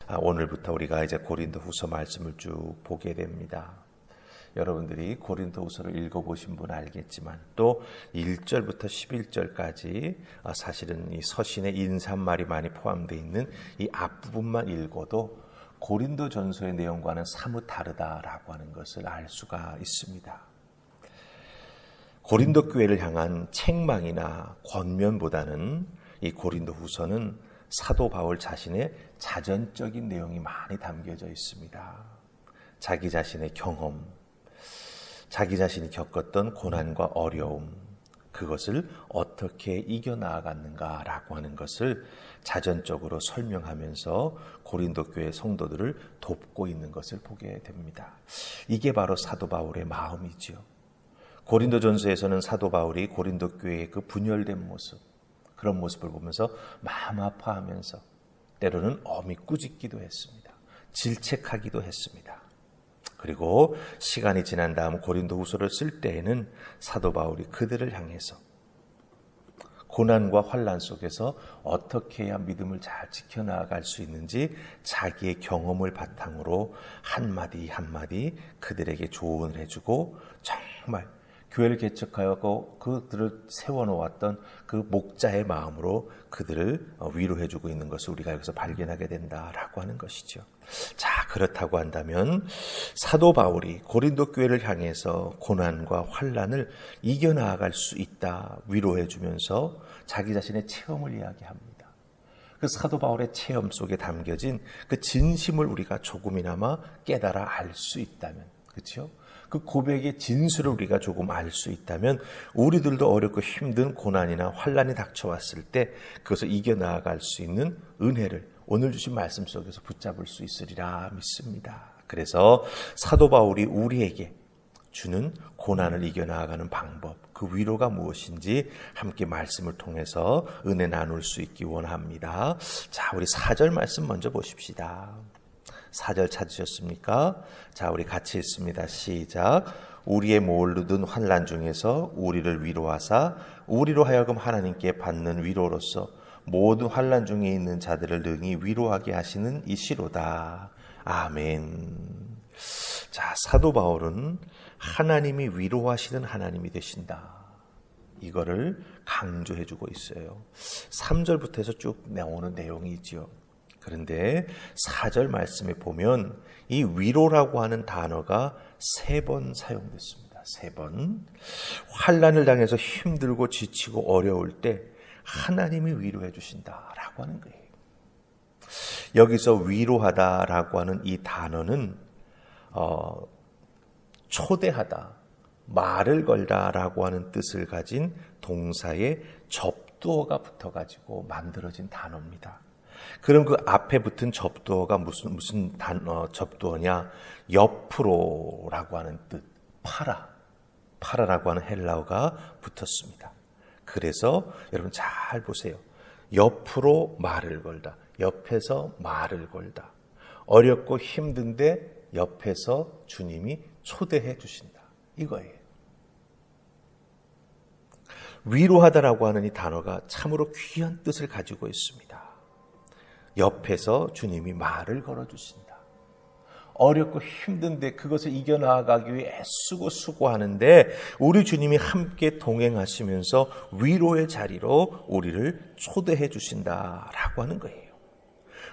오늘부터 우리가 이제 고린도후서 말씀을 쭉 보게 됩니다. 여러분들이 고린도후서를 읽어보신 분 알겠지만 또 1절부터 11절까지 사실은 이 서신의 인사말이 많이 포함되어 있는 이 앞부분만 읽어도 고린도전서의 내용과는 사뭇 다르다라고 하는 것을 알 수가 있습니다. 고린도 교회를 향한 책망이나 권면보다는 이 고린도후서는 사도 바울 자신의 자전적인 내용이 많이 담겨져 있습니다. 자기 자신의 경험, 자기 자신이 겪었던 고난과 어려움, 그것을 어떻게 이겨나가는가라고 하는 것을 자전적으로 설명하면서 고린도 교회 성도들을 돕고 있는 것을 보게 됩니다. 이게 바로 사도 바울의 마음이지요. 고린도전서에서는 사도 바울이 고린도 교회의 그 분열된 모습, 그런 모습을 보면서 마음 아파하면서 때로는 엄히 꾸짖기도 했습니다. 질책하기도 했습니다. 그리고 시간이 지난 다음 고린도후서를 쓸 때에는 사도 바울이 그들을 향해서 고난과 환난 속에서 어떻게 해야 믿음을 잘 지켜나갈 수 있는지 자기의 경험을 바탕으로 한마디 한마디 그들에게 조언을 해주고 정말 교회를 개척하고 그들을 세워놓았던 그 목자의 마음으로 그들을 위로해주고 있는 것을 우리가 여기서 발견하게 된다라고 하는 것이죠. 자, 그렇다고 한다면 사도 바울이 고린도 교회를 향해서 고난과 환난을 이겨나갈 수 있다 위로해주면서 자기 자신의 체험을 이야기합니다. 그 사도 바울의 체험 속에 담겨진 그 진심을 우리가 조금이나마 깨달아 알 수 있다면, 그렇죠? 그 고백의 진수를 우리가 조금 알 수 있다면 우리들도 어렵고 힘든 고난이나 환난이 닥쳐왔을 때 그것을 이겨나갈 수 있는 은혜를 오늘 주신 말씀 속에서 붙잡을 수 있으리라 믿습니다. 그래서 사도 바울이 우리에게 주는 고난을 이겨나가는 방법, 그 위로가 무엇인지 함께 말씀을 통해서 은혜 나눌 수 있기 원합니다. 자, 우리 4절 말씀 먼저 보십시다. 4절 찾으셨습니까? 자, 우리 같이 읽습니다. 시작. 우리의 모르던 환난 중에서 우리를 위로하사 우리로 하여금 하나님께 받는 위로로서 모든 환난 중에 있는 자들을 능히 위로하게 하시는 이시로다. 아멘. 자, 사도 바울은 하나님이 위로하시는 하나님이 되신다. 이거를 강조해주고 있어요. 3절부터 해서 쭉 나오는 내용이지요. 그런데 4절 말씀에 보면 이 위로라고 하는 단어가 3번 사용됐습니다. 3번. 환난을 당해서 힘들고 지치고 어려울 때 하나님이 위로해 주신다라고 하는 거예요. 여기서 위로하다라고 하는 이 단어는 초대하다, 말을 걸다라고 하는 뜻을 가진 동사의 접두어가 붙어가지고 만들어진 단어입니다. 그럼 그 앞에 붙은 접두어가 무슨 접두어냐? 옆으로라고 하는 뜻, 파라라고 하는 헬라어가 붙었습니다. 그래서 여러분 잘 보세요. 옆으로 말을 걸다, 옆에서 말을 걸다. 어렵고 힘든데 옆에서 주님이 초대해 주신다. 이거예요. 위로하다라고 하는 이 단어가 참으로 귀한 뜻을 가지고 있습니다. 옆에서 주님이 말을 걸어주신다. 어렵고 힘든데 그것을 이겨나가기 위해 애쓰고 수고하는데 우리 주님이 함께 동행하시면서 위로의 자리로 우리를 초대해 주신다라고 하는 거예요.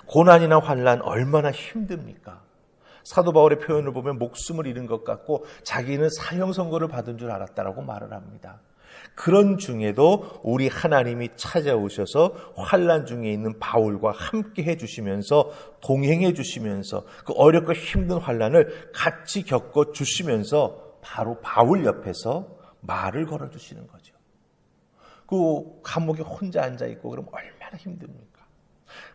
고난이나 환난 얼마나 힘듭니까? 사도 바울의 표현을 보면 목숨을 잃은 것 같고 자기는 사형 선고를 받은 줄 알았다라고 말을 합니다. 그런 중에도 우리 하나님이 찾아오셔서 환난 중에 있는 바울과 함께 해주시면서 동행해 주시면서 그 어렵고 힘든 환난을 같이 겪어 주시면서 바로 바울 옆에서 말을 걸어주시는 거죠. 그 감옥에 혼자 앉아있고 그럼 얼마나 힘듭니까?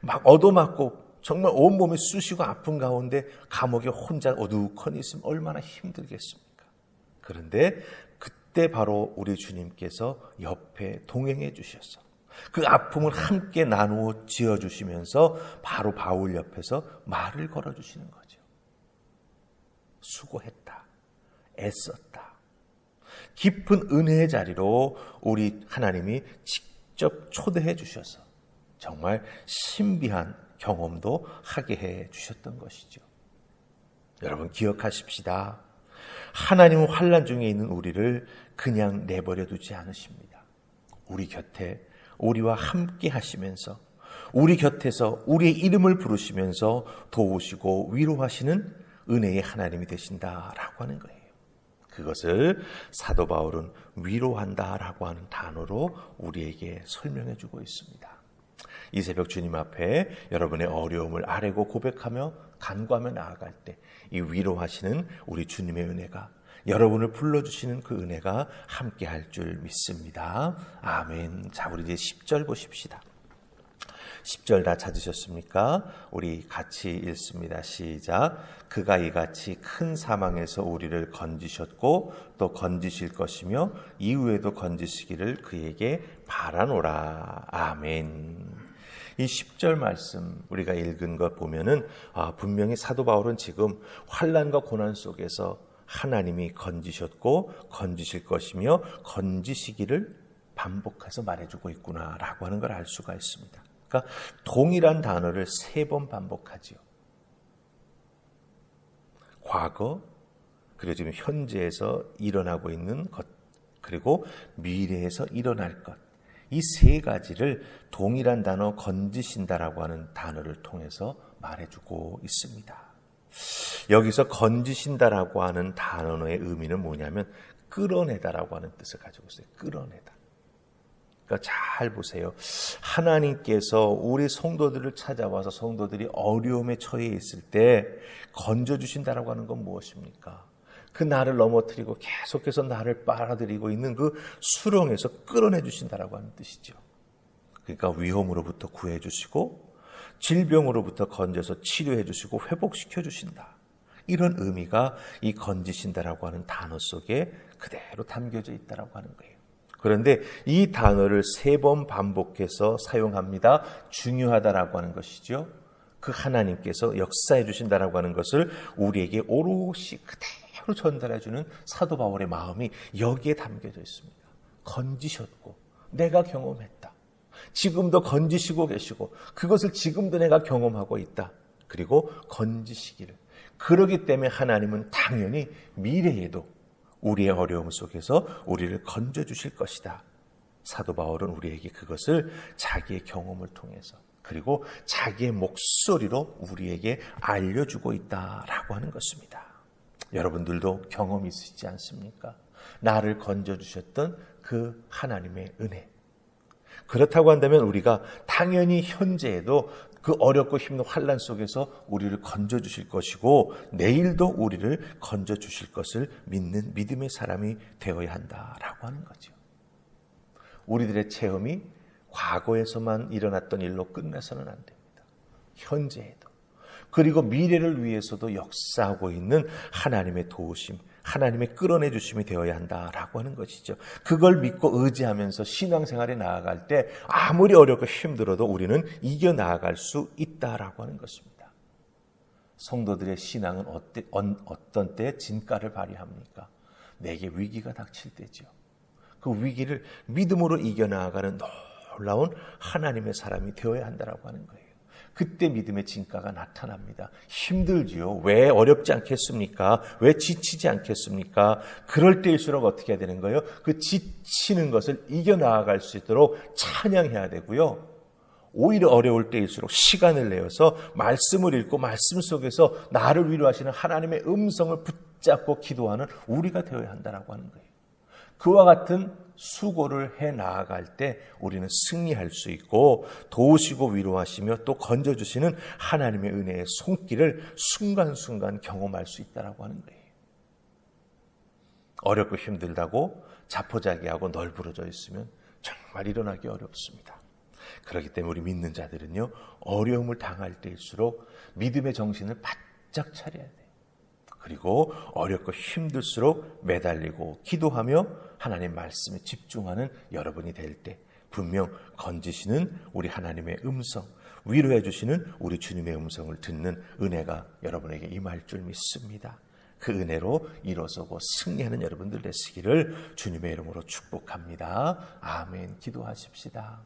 막 얻어맞고 정말 온몸이 쑤시고 아픈 가운데 감옥에 혼자 어두컴이 있으면 얼마나 힘들겠습니까? 그런데 그때 바로 우리 주님께서 옆에 동행해 주셔서 그 아픔을 함께 나누어 지어주시면서 바로 바울 옆에서 말을 걸어주시는 거죠. 수고했다. 애썼다. 깊은 은혜의 자리로 우리 하나님이 직접 초대해 주셔서 정말 신비한 경험도 하게 해 주셨던 것이죠. 여러분 기억하십시다. 하나님은 환난 중에 있는 우리를 그냥 내버려 두지 않으십니다. 우리 곁에 우리와 함께 하시면서 우리 곁에서 우리의 이름을 부르시면서 도우시고 위로하시는 은혜의 하나님이 되신다라고 하는 거예요. 그것을 사도 바울은 위로한다라고 하는 단어로 우리에게 설명해 주고 있습니다. 이 새벽 주님 앞에 여러분의 어려움을 아뢰고 고백하며 간구하며 나아갈 때 이 위로하시는 우리 주님의 은혜가 여러분을 불러주시는 그 은혜가 함께 할 줄 믿습니다. 아멘. 자, 우리 이제 10절 보십시다. 10절 다 찾으셨습니까? 우리 같이 읽습니다. 시작. 그가 이같이 큰 사망에서 우리를 건지셨고 또 건지실 것이며 이후에도 건지시기를 그에게 바라노라. 아멘. 이 10절 말씀 우리가 읽은 것 보면은 분명히 사도 바울은 지금 환난과 고난 속에서 하나님이 건지셨고 건지실 것이며 건지시기를 반복해서 말해주고 있구나라고 하는 걸 알 수가 있습니다. 그러니까 동일한 단어를 3번 반복하지요. 과거, 그리고 지금 현재에서 일어나고 있는 것, 그리고 미래에서 일어날 것. 이 3가지를 동일한 단어 건지신다라고 하는 단어를 통해서 말해주고 있습니다. 여기서 건지신다라고 하는 단어의 의미는 뭐냐면 끌어내다라고 하는 뜻을 가지고 있어요. 끌어내다. 그러니까 잘 보세요. 하나님께서 우리 성도들을 찾아와서 성도들이 어려움에 처해 있을 때 건져주신다라고 하는 건 무엇입니까? 그 나를 넘어뜨리고 계속해서 나를 빨아들이고 있는 그 수렁에서 끌어내 주신다라고 하는 뜻이죠. 그러니까 위험으로부터 구해 주시고 질병으로부터 건져서 치료해 주시고 회복시켜 주신다. 이런 의미가 이 건지신다라고 하는 단어 속에 그대로 담겨져 있다라고 하는 거예요. 그런데 이 단어를 3번 반복해서 사용합니다. 중요하다라고 하는 것이죠. 그 하나님께서 역사해 주신다라고 하는 것을 우리에게 오롯이 그대로 전달해 주는 사도 바울의 마음이 여기에 담겨져 있습니다. 건지셨고 내가 경험했다. 지금도 건지시고 계시고 그것을 지금도 내가 경험하고 있다. 그리고 건지시기를. 그러기 때문에 하나님은 당연히 미래에도 우리의 어려움 속에서 우리를 건져주실 것이다. 사도 바울은 우리에게 그것을 자기의 경험을 통해서 그리고 자기의 목소리로 우리에게 알려주고 있다라고 하는 것입니다. 여러분들도 경험이 있으시지 않습니까? 나를 건져주셨던 그 하나님의 은혜. 그렇다고 한다면 우리가 당연히 현재에도 그 어렵고 힘든 환난 속에서 우리를 건져주실 것이고 내일도 우리를 건져주실 것을 믿는 믿음의 사람이 되어야 한다라고 하는 거죠. 우리들의 체험이 과거에서만 일어났던 일로 끝내서는 안 됩니다. 현재에도 그리고 미래를 위해서도 역사하고 있는 하나님의 도우심, 하나님의 끌어내 주심이 되어야 한다라고 하는 것이죠. 그걸 믿고 의지하면서 신앙생활에 나아갈 때 아무리 어렵고 힘들어도 우리는 이겨나갈 수 있다라고 하는 것입니다. 성도들의 신앙은 어떤 때 진가를 발휘합니까? 내게 위기가 닥칠 때죠. 그 위기를 믿음으로 이겨나가는 놀라운 하나님의 사람이 되어야 한다라고 하는 거예요. 그때 믿음의 진가가 나타납니다. 힘들지요. 왜 어렵지 않겠습니까? 왜 지치지 않겠습니까? 그럴 때일수록 어떻게 해야 되는 거예요? 그 지치는 것을 이겨나갈 수 있도록 찬양해야 되고요. 오히려 어려울 때일수록 시간을 내어서 말씀을 읽고 말씀 속에서 나를 위로하시는 하나님의 음성을 붙잡고 기도하는 우리가 되어야 한다라고 하는 거예요. 그와 같은 수고를 해 나아갈 때 우리는 승리할 수 있고 도우시고 위로하시며 또 건져주시는 하나님의 은혜의 손길을 순간순간 경험할 수 있다라고 하는 거예요. 어렵고 힘들다고 자포자기하고 널브러져 있으면 정말 일어나기 어렵습니다. 그렇기 때문에 우리 믿는 자들은요, 어려움을 당할 때일수록 믿음의 정신을 바짝 차려야 돼요. 그리고 어렵고 힘들수록 매달리고 기도하며 하나님 말씀에 집중하는 여러분이 될 때 분명 건지시는 우리 하나님의 음성, 위로해 주시는 우리 주님의 음성을 듣는 은혜가 여러분에게 임할 줄 믿습니다. 그 은혜로 일어서고 승리하는 여러분들 되시기를 주님의 이름으로 축복합니다. 아멘. 기도하십시다.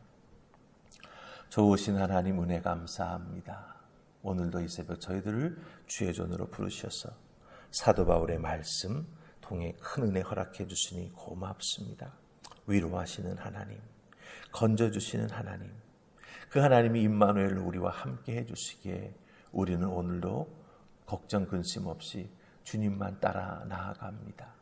좋으신 하나님 은혜 감사합니다. 오늘도 이 새벽 저희들을 주의 존으로 부르셔서 사도 바울의 말씀 통해 큰 은혜 허락해 주시니 고맙습니다. 위로하시는 하나님, 건져주시는 하나님, 그 하나님이 임마누엘로 우리와 함께 해주시기에 우리는 오늘도 걱정 근심 없이 주님만 따라 나아갑니다.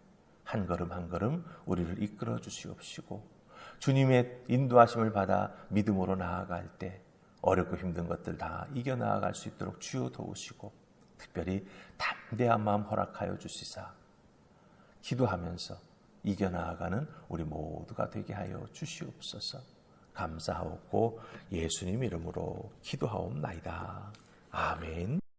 한 걸음 한 걸음 우리를 이끌어 주시옵시고 주님의 인도하심을 받아 믿음으로 나아갈 때 어렵고 힘든 것들 다 이겨나아갈 수 있도록 주여 도우시고 특별히 담대한 마음 허락하여 주시사 기도하면서 이겨나아가는 우리 모두가 되게 하여 주시옵소서. 감사하옵고 예수님 이름으로 기도하옵나이다. 아멘.